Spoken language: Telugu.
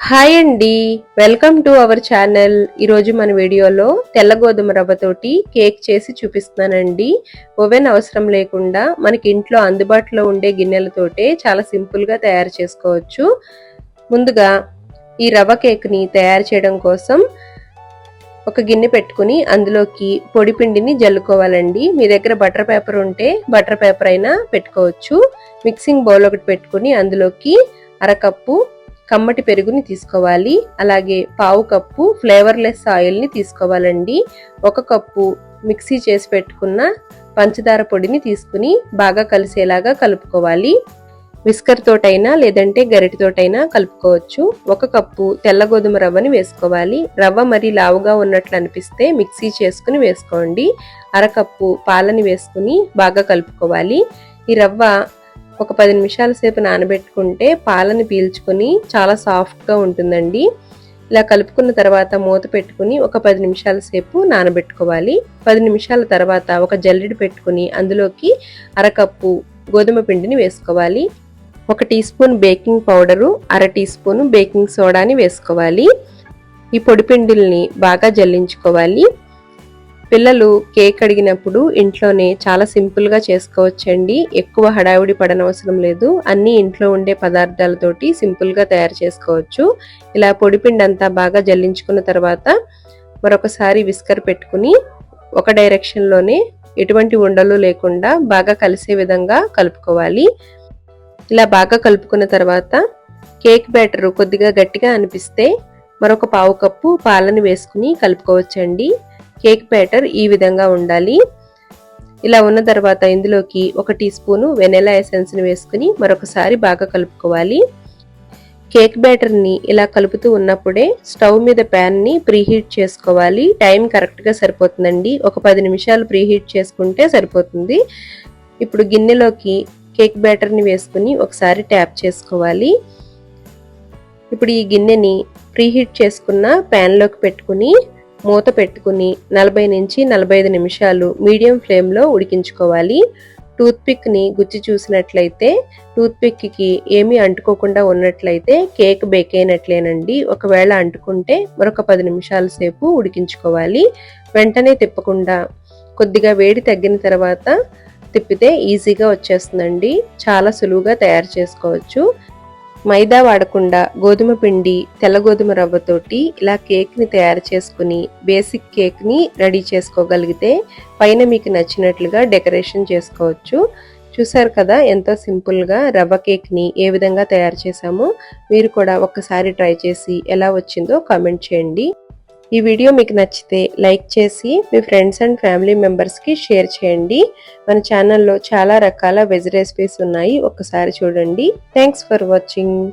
హాయ్ అండి, వెల్కమ్ టు అవర్ ఛానల్. ఈరోజు మన వీడియోలో తెల్ల గోధుమ రవ్వతోటి కేక్ చేసి చూపిస్తున్నానండి. ఓవెన్ అవసరం లేకుండా మనకి ఇంట్లో అందుబాటులో ఉండే గిన్నెలతోటే చాలా సింపుల్గా తయారు చేసుకోవచ్చు. ముందుగా ఈ రవ్వ కేక్ని తయారు చేయడం కోసం ఒక గిన్నె పెట్టుకుని అందులోకి పొడి పిండిని జల్లుకోవాలండి. మీ దగ్గర బటర్ పేపర్ ఉంటే బటర్ పేపర్ అయినా పెట్టుకోవచ్చు. మిక్సింగ్ బౌల్ ఒకటి పెట్టుకుని అందులోకి అరకప్పు కమ్మటి పెరుగుని తీసుకోవాలి. అలాగే పావు కప్పు ఫ్లేవర్లెస్ ఆయిల్ని తీసుకోవాలండి. ఒక కప్పు మిక్సీ చేసి పెట్టుకున్న పంచదార పొడిని తీసుకుని బాగా కలిసేలాగా కలుపుకోవాలి. విస్కర్ తోటైనా లేదంటే గరిటెతోటైనా కలుపుకోవచ్చు. ఒక కప్పు తెల్ల గోధుమ రవ్వని వేసుకోవాలి. రవ్వ మరీ లావుగా ఉన్నట్లు అనిపిస్తే మిక్సీ చేసుకుని వేసుకోండి. అరకప్పు పాలని వేసుకుని బాగా కలుపుకోవాలి. ఈ రవ్వ ఒక 10 నిమిషాల సేపు నానబెట్టుకుంటే పాలని పీల్చుకొని చాలా సాఫ్ట్గా ఉంటుందండి. ఇలా కలుపుకున్న తర్వాత మూత పెట్టుకుని ఒక 10 నిమిషాల సేపు నానబెట్టుకోవాలి. 10 నిమిషాల తర్వాత ఒక జల్లెడ పెట్టుకుని అందులోకి అరకప్పు గోధుమ పిండిని వేసుకోవాలి. 1 టీ స్పూన్ బేకింగ్ పౌడరు, అర టీ స్పూన్ బేకింగ్ సోడాని వేసుకోవాలి. ఈ పొడి పిండిల్ని బాగా జల్లించుకోవాలి. పిల్లలు కేక్ అడిగినప్పుడు ఇంట్లోనే చాలా సింపుల్గా చేసుకోవచ్చండి. ఎక్కువ హడావుడి పడనవసరం లేదు. అన్నీ ఇంట్లో ఉండే పదార్థాలతోటి సింపుల్గా తయారు చేసుకోవచ్చు. ఇలా పొడిపిండి అంతా బాగా జల్లించుకున్న తర్వాత మరొకసారి విస్కర్ పెట్టుకుని ఒక డైరెక్షన్లోనే ఎటువంటి ఉండలు లేకుండా బాగా కలిసే విధంగా కలుపుకోవాలి. ఇలా బాగా కలుపుకున్న తర్వాత కేక్ బ్యాటర్ కొద్దిగా గట్టిగా అనిపిస్తే మరొక పావు కప్పు పాలని వేసుకుని కలుపుకోవచ్చండి. కేక్ బ్యాటర్ ఈ విధంగా ఉండాలి. ఇలా ఉన్న తర్వాత ఇందులోకి 1 టీ స్పూను వెనిలా ఎసెన్స్ని వేసుకుని మరొకసారి బాగా కలుపుకోవాలి. కేక్ బ్యాటర్ని ఇలా కలుపుతూ ఉన్నప్పుడే స్టవ్ మీద ప్యాన్ని ప్రీహీట్ చేసుకోవాలి. టైం కరెక్ట్గా సరిపోతుందండి. ఒక 10 నిమిషాలు ప్రీహీట్ చేసుకుంటే సరిపోతుంది. ఇప్పుడు గిన్నెలోకి కేక్ బ్యాటర్ని వేసుకుని ఒకసారి ట్యాప్ చేసుకోవాలి. ఇప్పుడు ఈ గిన్నెని ప్రీహీట్ చేసుకున్న ప్యాన్లోకి పెట్టుకుని మూత పెట్టుకుని 40 నుంచి 45 నిమిషాలు మీడియం ఫ్లేమ్లో ఉడికించుకోవాలి. టూత్పిక్ని గుచ్చి చూసినట్లయితే టూత్పిక్కి ఏమీ అంటుకోకుండా ఉన్నట్లయితే కేక్ బేక్ అయినట్లేనండి. ఒకవేళ అంటుకుంటే మరొక 10 నిమిషాల సేపు ఉడికించుకోవాలి. వెంటనే తిప్పకుండా కొద్దిగా వేడి తగ్గిన తర్వాత తిప్పితే ఈజీగా వచ్చేస్తుందండి. చాలా సులువుగా తయారు చేసుకోవచ్చు. మైదా వాడకుండా గోధుమ పిండి, తెల్ల గోధుమ రవ్వతోటి ఇలా కేక్ని తయారు చేసుకుని బేసిక్ కేక్ని రెడీ చేసుకోగలిగితే పైన మీకు నచ్చినట్లుగా డెకరేషన్ చేసుకోవచ్చు. చూసారు కదా ఎంతో సింపుల్గా రవ్వ కేక్ని ఏ విధంగా తయారు చేశామో. మీరు కూడా ఒక్కసారి ట్రై చేసి ఎలా వచ్చిందో కామెంట్ చేయండి. ఈ వీడియో మీకు నచ్చితే లైక్ చేసి మీ ఫ్రెండ్స్ అండ్ ఫ్యామిలీ మెంబర్స్కి షేర్ చేయండి. మన ఛానల్లో చాలా రకాల వెజ్ రెసిపీస్ ఉన్నాయి, ఒక్కసారి చూడండి. Thanks for watching.